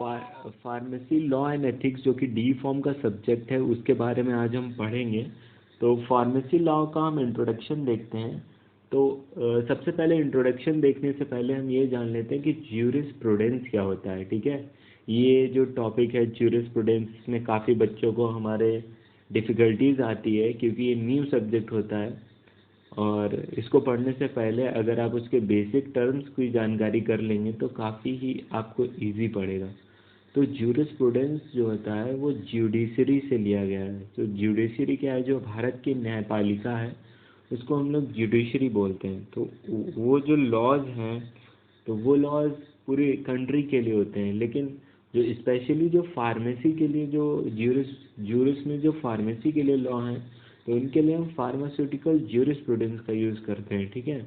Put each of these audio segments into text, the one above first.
Pharmacy law and ethics जो कि D form का सब्जेक्ट है उसके बारे में आज हम पढ़ेंगे। तो फार्मेसी लॉ का हम इंट्रोडक्शन देखते हैं। तो सबसे पहले इंट्रोडक्शन देखने से पहले हम ये जान लेते हैं कि ज्यूरिस्प्रूडेंस क्या होता है। ठीक है, ये जो टॉपिक है ज्यूरिस्प्रूडेंस, इसमें काफ़ी बच्चों को हमारे डिफ़िकल्टीज आती है क्योंकि ये न्यू सब्जेक्ट होता है और इसको पढ़ने से पहले अगर आप उसके बेसिक टर्म्स की जानकारी कर लेंगे तो काफ़ी ही आपको इजी पड़ेगा। तो ज्यूरिस्प्रूडेंस जो होता है वो ज्यूडिशरी से लिया गया है। तो ज्यूडिशरी क्या है, जो भारत की न्यायपालिका है उसको हम लोग ज्यूडिशरी बोलते हैं। तो वो जो लॉज हैं तो वो लॉज पूरी कंट्री के लिए होते हैं, लेकिन जो स्पेशली जो फार्मेसी के लिए जो ज्यूरिस में जो फार्मेसी के लिए लॉ हैं तो उनके लिए हम फार्मास्यूटिकल ज्यूरिस्प्रूडेंस का यूज़ करते हैं। ठीक है,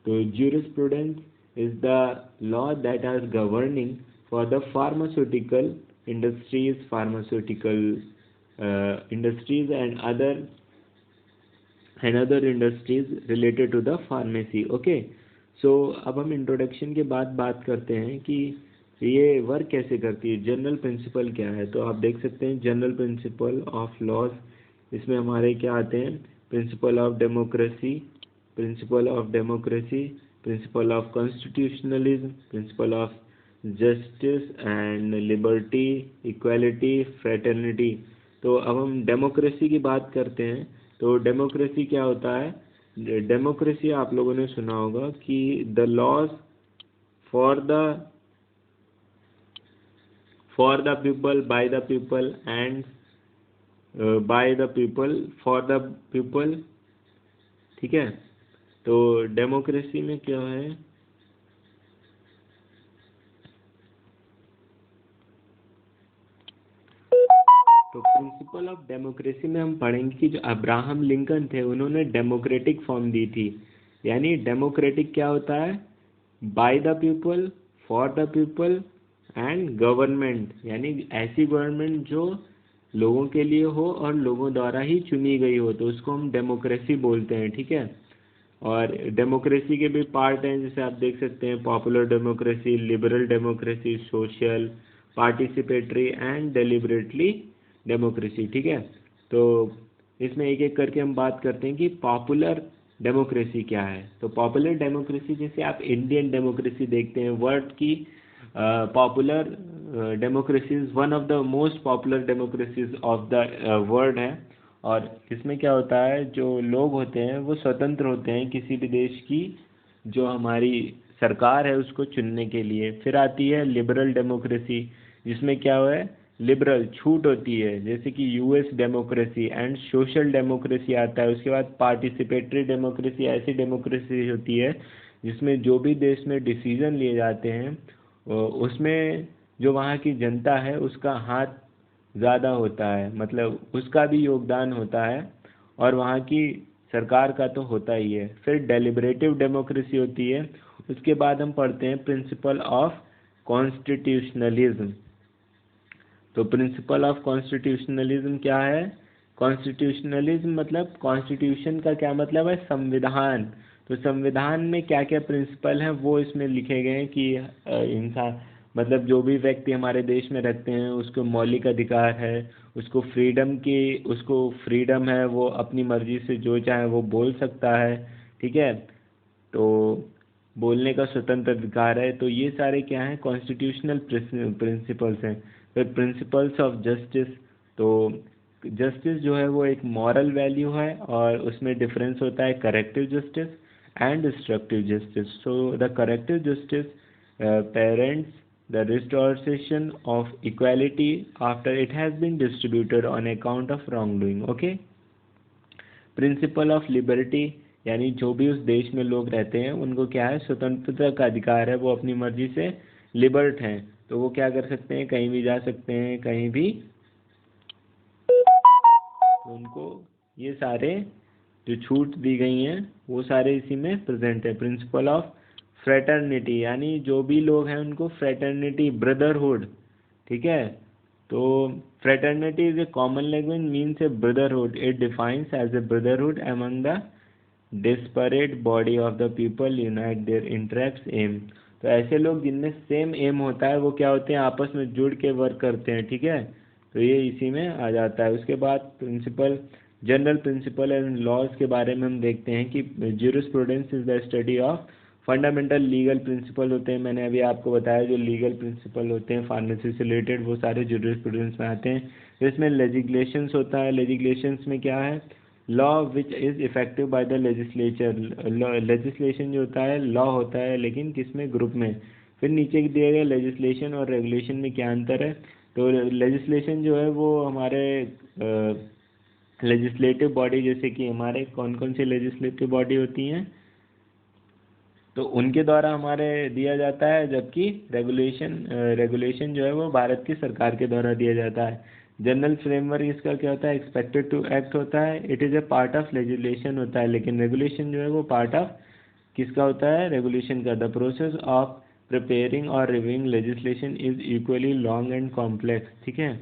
तो jurisprudence is the law that are governing for the pharmaceutical industries and other industries related to the pharmacy. Okay, so अब हम इंट्रोडक्शन के बाद बात करते हैं कि ये वर्क कैसे करती है, जनरल प्रिंसिपल क्या है। तो आप देख सकते हैं जनरल प्रिंसिपल ऑफ लॉज, इसमें हमारे क्या आते हैं, principle of democracy, principle of constitutionalism, principle of justice and liberty, equality, fraternity. तो अब हम डेमोक्रेसी की बात करते हैं। तो डेमोक्रेसी क्या होता है, डेमोक्रेसी आप लोगों ने सुना होगा कि the laws for the people, by the people and by the people, for the people. ठीक है, तो डेमोक्रेसी में क्या है, तो प्रिंसिपल ऑफ डेमोक्रेसी में हम पढ़ेंगे कि जो अब्राहम लिंकन थे उन्होंने डेमोक्रेटिक फॉर्म दी थी। यानी डेमोक्रेटिक क्या होता है, bye the people, for the people and government, यानी ऐसी गवर्नमेंट जो लोगों के लिए हो और लोगों द्वारा ही चुनी गई हो, तो उसको हम डेमोक्रेसी बोलते हैं। ठीक है, और डेमोक्रेसी के भी पार्ट हैं, जैसे आप देख सकते हैं popular democracy, liberal democracy, social, participatory and deliberately democracy. ठीक है, तो इसमें एक एक करके हम बात करते हैं कि पॉपुलर डेमोक्रेसी क्या है। तो पॉपुलर डेमोक्रेसी, जैसे आप इंडियन डेमोक्रेसी देखते हैं, वर्ल्ड की popular democracy is one of the most popular democracies of the world है। और इसमें क्या होता है, जो लोग होते हैं वो स्वतंत्र होते हैं किसी भी देश की जो हमारी सरकार है उसको चुनने के लिए। फिर आती है लिबरल डेमोक्रेसी, जिसमें क्या है, लिबरल छूट होती है, जैसे कि US democracy and social democracy आता है। उसके बाद पार्टिसिपेटरी डेमोक्रेसी, ऐसी डेमोक्रेसी होती है जिसमें जो भी देश में डिसीजन लिए जाते हैं उसमें जो वहाँ की जनता है उसका हाथ ज़्यादा होता है, मतलब उसका भी योगदान होता है और वहाँ की सरकार का तो होता ही है। फिर डेलिबरेटिव डेमोक्रेसी होती है। उसके बाद हम पढ़ते हैं प्रिंसिपल ऑफ कॉन्स्टिट्यूशनलिज्म। तो प्रिंसिपल ऑफ कॉन्स्टिट्यूशनलिज्म क्या है, कॉन्स्टिट्यूशनलिज्म मतलब कॉन्स्टिट्यूशन का क्या मतलब है, संविधान। तो संविधान में क्या क्या प्रिंसिपल हैं वो इसमें लिखे गए हैं कि इंसान, मतलब जो भी व्यक्ति हमारे देश में रहते हैं उसको मौलिक अधिकार है, उसको फ्रीडम है, वो अपनी मर्जी से जो चाहे वो बोल सकता है। ठीक है, तो बोलने का स्वतंत्र अधिकार है। तो ये सारे क्या हैं, कॉन्स्टिट्यूशनल प्रिंसिपल्स हैं। फिर प्रिंसिपल्स ऑफ जस्टिस, तो जस्टिस जो है वो एक मॉरल वैल्यू है और उसमें डिफरेंस होता है corrective justice and destructive justice. So the corrective justice parents the restoration of equality after it has been distributed on account of wrongdoing. Okay, principle of liberty, यानी जो भी उस देश में लोग रहते हैं उनको क्या है, स्वतंत्रता का अधिकार है, वो अपनी मर्जी से लिबर्ट हैं, तो वो क्या कर सकते हैं, कहीं भी जा सकते हैं, कहीं भी, तो उनको ये सारे जो छूट दी गई हैं वो सारे इसी में प्रेजेंट है। प्रिंसिपल ऑफ फ्रेटर्निटी, यानी जो भी लोग हैं उनको फ्रेटर्निटी, ब्रदरहुड। ठीक है, तो fraternity is a common language means a brotherhood, it defines as a brotherhood among the disparate body of the people unite their interests aim। तो ऐसे लोग जिनमें सेम एम होता है वो क्या होते हैं, आपस में जुड़ के वर्क करते हैं, ठीक है। तो ये इसी में आ जाता है। उसके बाद principle, general principle and laws के बारे में हम देखते हैं कि jurisprudence is the study of fundamental legal principle होते हैं। मैंने अभी आपको बताया जो लीगल प्रिंसिपल होते हैं फार्मेसी से रिलेटेड वो सारे ज्यूरिस्प्रूडेंस में आते हैं। तो इसमें लेजिस्लेशंस होता है। लेजिस्लेशंस में क्या है, law which is effective by the legislature. Legislation जो होता है लॉ होता है लेकिन किसमें, ग्रुप में। फिर नीचे दिए गए लेजिस्लेशन और रेगुलेशन में क्या अंतर है। तो लेजिस्लेशन जो है वो हमारे लेजिस्लेटिव बॉडी, जैसे कि हमारे कौन कौन सी लेजिस्लेटिव बॉडी होती हैं तो उनके द्वारा हमारे दिया जाता है, जबकि रेगुलेशन जो है वो भारत की सरकार के द्वारा दिया जाता है। जनरल फ्रेमवर्क इसका क्या होता है, एक्सपेक्टेड टू एक्ट होता है, it is a part of legislation होता है। लेकिन रेगुलेशन जो है वो पार्ट ऑफ किसका होता है, रेगुलेशन का। द प्रोसेस ऑफ प्रिपेयरिंग और reviewing legislation is equally long and complex, ठीक है।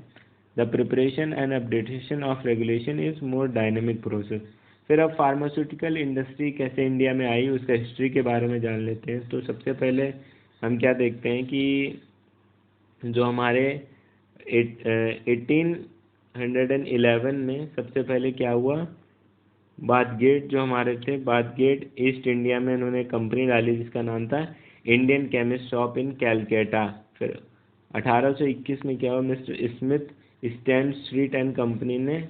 The preparation and updation of regulation is more dynamic process. फिर अब फार्मास्यूटिकल इंडस्ट्री कैसे इंडिया में आई उसका हिस्ट्री के बारे में जान लेते हैं। तो सबसे पहले हम क्या देखते हैं कि जो हमारे 1811 में सबसे पहले क्या हुआ, बाथगेट जो हमारे थे, बाथगेट ईस्ट इंडिया में इन्होंने कंपनी डाली जिसका नाम था Indian chemist shop in Calcutta. फिर 1821 में क्या हुआ, mister Smith stand street and company ने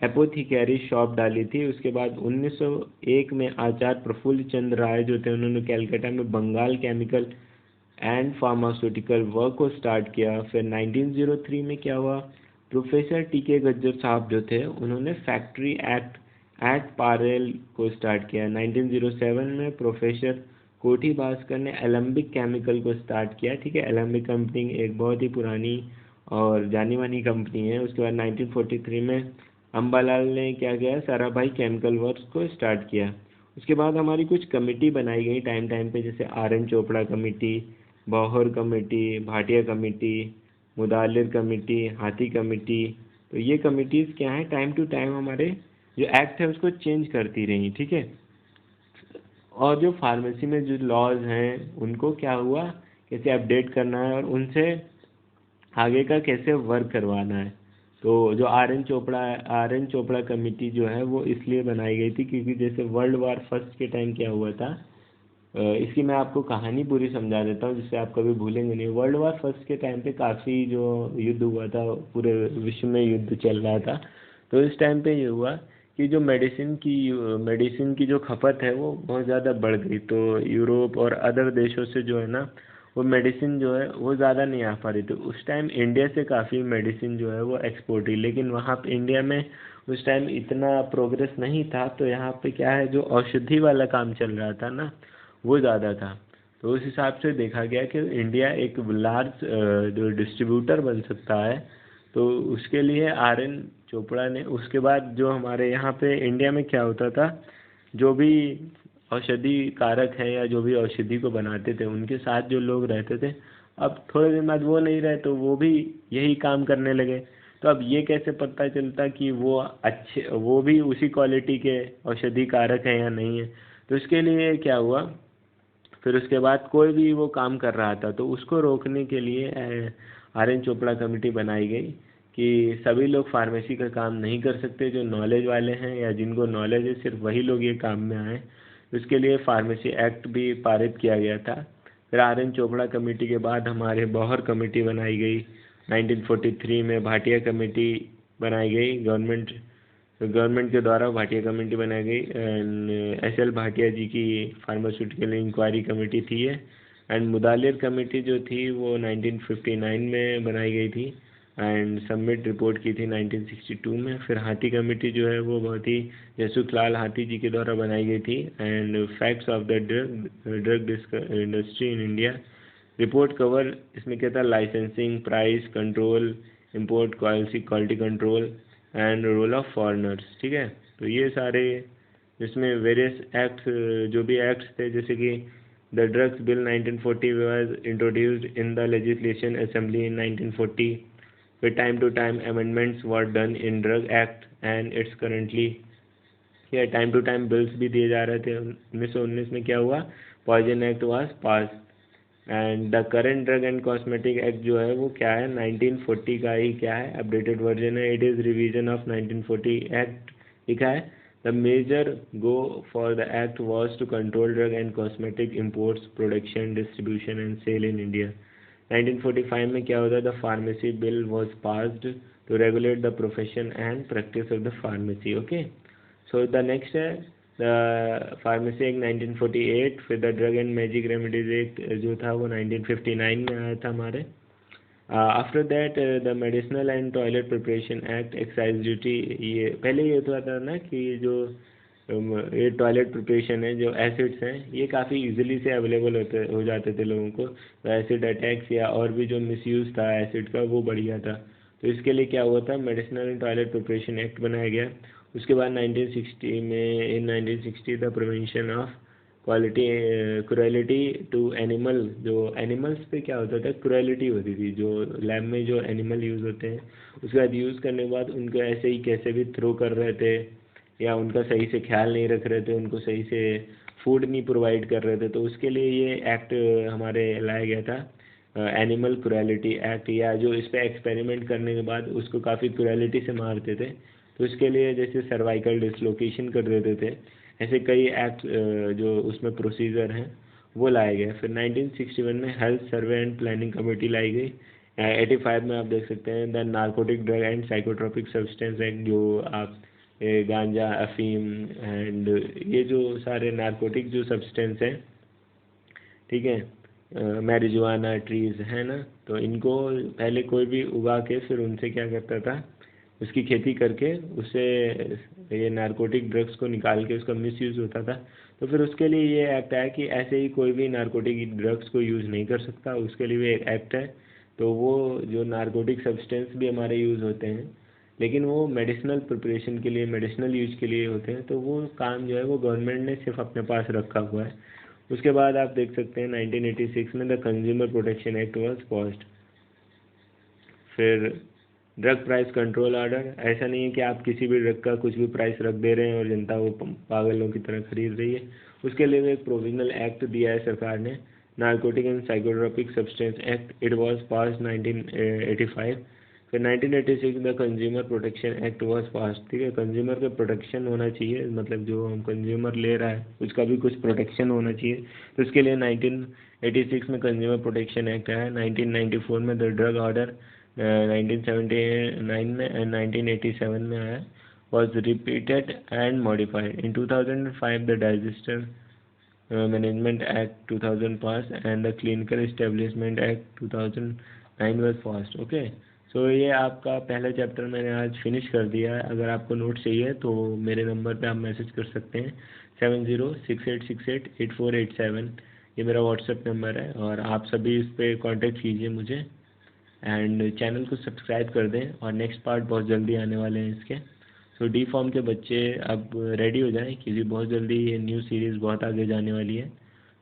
एपोथीकेरी शॉप डाली थी। उसके बाद 1901 में आचार्य प्रफुल्ल चंद्र राय जो थे उन्होंने कैलकाटा में Bengal chemical and pharmaceutical work को स्टार्ट किया। फिर 1903 में क्या हुआ, प्रोफेसर टी के गज्जर साहब जो थे उन्होंने फैक्ट्री एक्ट एट पारेल को स्टार्ट किया। 1907 में प्रोफेसर कोठी भास्कर ने एलम्बिक केमिकल को स्टार्ट किया, ठीक है। एलम्बिक कंपनी एक बहुत ही पुरानी और जानी मानी कंपनी है। उसके बाद 1943 में अम्बालाल ने क्या किया, साराभाई केमिकल वर्क्स को स्टार्ट किया। उसके बाद हमारी कुछ कमेटी बनाई गई टाइम टाइम पे, जैसे R N Chopra committee, Bhore committee, Bhatia committee, Mudaliar committee, Hathi committee. तो ये कमिटीज़ क्या हैं, टाइम टू टाइम हमारे जो एक्ट है उसको चेंज करती रही, ठीक है। और जो फार्मेसी में जो लॉज हैं उनको क्या हुआ, कैसे अपडेट करना है और उनसे आगे का कैसे वर्क करवाना है। तो जो आर एन चोपड़ा कमेटी जो है वो इसलिए बनाई गई थी क्योंकि जैसे वर्ल्ड वार फर्स्ट के टाइम क्या हुआ था, इसकी मैं आपको कहानी पूरी समझा देता हूँ जिससे आप कभी भूलेंगे नहीं। वर्ल्ड वार फर्स्ट के टाइम पे काफ़ी जो युद्ध हुआ था, पूरे विश्व में युद्ध चल रहा था। तो इस टाइम पे ये हुआ कि जो मेडिसिन की जो खपत है वो बहुत ज़्यादा बढ़ गई। तो यूरोप और अदर देशों से जो है ना वो मेडिसिन जो है वो ज़्यादा नहीं आ पा रही। तो उस टाइम इंडिया से काफ़ी मेडिसिन जो है वो एक्सपोर्ट हुई, लेकिन वहाँ पे इंडिया में उस टाइम इतना प्रोग्रेस नहीं था। तो यहाँ पे क्या है, जो औषधि वाला काम चल रहा था ना वो ज़्यादा था। तो उस हिसाब से देखा गया कि इंडिया एक लार्ज जो डिस्ट्रीब्यूटर बन सकता है। तो उसके लिए आर एन चोपड़ा ने, उसके बाद जो हमारे यहाँ पे इंडिया में क्या होता था, जो भी औषधि कारक है या जो भी औषधि को बनाते थे उनके साथ जो लोग रहते थे, अब थोड़े दिन बाद वो नहीं रहे तो वो भी यही काम करने लगे। तो अब ये कैसे पता चलता कि वो भी उसी क्वालिटी के औषधि कारक हैं या नहीं है। तो इसके लिए क्या हुआ, फिर उसके बाद कोई भी वो काम कर रहा था तो उसको रोकने के लिए आर एन चोपड़ा कमेटी बनाई गई कि सभी लोग फार्मेसी का काम नहीं कर सकते, जो नॉलेज वाले हैं या जिनको नॉलेज है सिर्फ वही लोग ये काम में आए। उसके लिए फार्मेसी एक्ट भी पारित किया गया था। फिर आर एन चोपड़ा कमेटी के बाद हमारे बौहर कमेटी बनाई गई। 1943 में भाटिया कमेटी बनाई गई, गवर्नमेंट के द्वारा भाटिया कमेटी बनाई गई। एंड एस एल भाटिया जी की फार्मास्यूटिकल इंक्वायरी कमेटी थी ये। एंड मुदालिर कमेटी जो थी वो 1959 में बनाई गई थी एंड सबमिट रिपोर्ट की थी 1962 में। फिर हाथी कमेटी जो है वो बहुत ही जसुख लाल हाथी जी के द्वारा बनाई गई थी। And facts of the drug industry in India report cover, इसमें क्या था, licensing, price control, import quality control and role of foreigners, ठीक है। तो ये सारे इसमें वेरियस एक्ट्स, जो भी एक्ट्स थे, जैसे कि the drugs bill 1940 was introduced in the legislation assembly in 1940। फिर time to time amendments were done in drug act and it's currently, या टाइम टू टाइम बिल्स भी दिए जा रहे थे। 1919 में क्या हुआ, poison act was pass. And the current drug and cosmetic act जो है वो क्या है, 1940 का ही क्या है, अपडेटेड वर्जन है। It is revision of 1940 act लिखा है। The major goal for the act was to control drug and cosmetic imports, production, distribution and sale in India. 1945 में क्या होता है, the pharmacy bill was passed to regulate the profession and practice of the pharmacy. Okay, so the next है the pharmacy act 1948, फिर the drug and magic remedies act जो था वो 1959 में आया था हमारे। After that the medicinal and toilet preparation act, excise duty. ये पहले ये होता था ना कि जो ये टॉयलेट प्रिपरेशन है, जो एसिड्स हैं, ये काफ़ी इजीली से अवेलेबल हो जाते थे लोगों को, तो एसिड अटैक्स या और भी जो मिसयूज़ था एसिड का वो बढ़ गया था। तो इसके लिए क्या हुआ था, medicinal and toilet preparation act बनाया गया। उसके बाद 1960 में, in 1960 the prevention of quality cruelty to animal, जो एनिमल्स पे क्या होता था, क्रुएलिटी होती थी, जो लैब में जो एनिमल यूज़ होते हैं उसके बाद यूज़ करने के बाद उनको ऐसे ही कैसे भी थ्रो कर रहे थे, या उनका सही से ख्याल नहीं रख रहे थे, उनको सही से फूड नहीं प्रोवाइड कर रहे थे, तो उसके लिए ये एक्ट हमारे लाया गया था, एनिमल क्रुएलिटी एक्ट। या जो इस पर एक्सपेरिमेंट करने के बाद उसको काफ़ी क्रुएलिटी से मारते थे, तो इसके लिए जैसे सर्वाइकल डिसलोकेशन कर देते थे, ऐसे कई एक्ट जो उसमें प्रोसीजर हैं वो लाए गए। फिर 1961 में health survey and planning committee लाई गई। 85 में आप देख सकते हैं the narcotic drug and psychotropic substance act, जो आप गांजा, अफीम एंड ये जो सारे नार्कोटिक जो सब्सटेंस हैं, ठीक है, मैरिजुआना ट्रीज है ना, तो इनको पहले कोई भी उगा के फिर उनसे क्या करता था, उसकी खेती करके उससे ये नारकोटिक ड्रग्स को निकाल के उसका मिसयूज़ होता था। तो फिर उसके लिए ये एक्ट है कि ऐसे ही कोई भी नारकोटिक ड्रग्स को यूज़ नहीं कर सकता, उसके लिए भी एक एक्ट है। तो वो जो नारकोटिक सब्सटेंस भी हमारे यूज़ होते हैं, लेकिन वो मेडिसिनल प्रिपरेशन के लिए, मेडिसिनल यूज के लिए होते हैं, तो वो काम जो है वो गवर्नमेंट ने सिर्फ अपने पास रखा हुआ है। उसके बाद आप देख सकते हैं 1986 में the consumer protection act was passed. फिर ड्रग प्राइस कंट्रोल ऑर्डर, ऐसा नहीं है कि आप किसी भी ड्रग का कुछ भी प्राइस रख दे रहे हैं और जनता वो पागलों की तरह खरीद रही है। उसके लिए एक प्रोविजनल एक्ट दिया है सरकार ने, narcotic and psychotropic substance act, it was passed 1985। फिर 1986 the consumer protection act was passed. ठीक है, कंज्यूमर का प्रोटेक्शन होना चाहिए, मतलब जो हम कंज्यूमर ले रहा है उसका भी कुछ प्रोटेक्शन होना चाहिए, तो इसके लिए 1986 में कंज्यूमर प्रोटेक्शन एक्ट आया। 1994 में द ड्रग ऑर्डर 1979 में एंड 1987 में आया, was repeated and modified. In 2005 the Disaster Management Act 2000 passed and the Clinical Establishment Act 2009 was passed. Okay, so ये आपका पहला चैप्टर मैंने आज फिनिश कर दिया है। अगर आपको नोट चाहिए तो मेरे नंबर पे आप मैसेज कर सकते हैं 7068688487, ये मेरा व्हाट्सएप नंबर है, और आप सभी इस पर कांटेक्ट कीजिए मुझे, एंड चैनल को सब्सक्राइब कर दें, और नेक्स्ट पार्ट बहुत जल्दी आने वाले हैं इसके। सो डी फॉर्म के बच्चे अब रेडी हो जाएं, क्योंकि बहुत जल्दी ये न्यू सीरीज़ बहुत आगे जाने वाली है।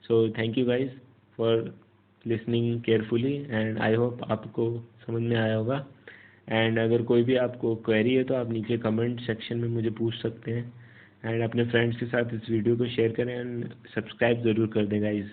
So thank you guys for listening carefully, and I hope आपको समझ में आया होगा। एंड अगर कोई भी आपको क्वेरी है तो आप नीचे कमेंट सेक्शन में मुझे पूछ सकते हैं, एंड अपने फ्रेंड्स के साथ इस वीडियो को शेयर करें एंड सब्सक्राइब ज़रूर कर दें गाइस।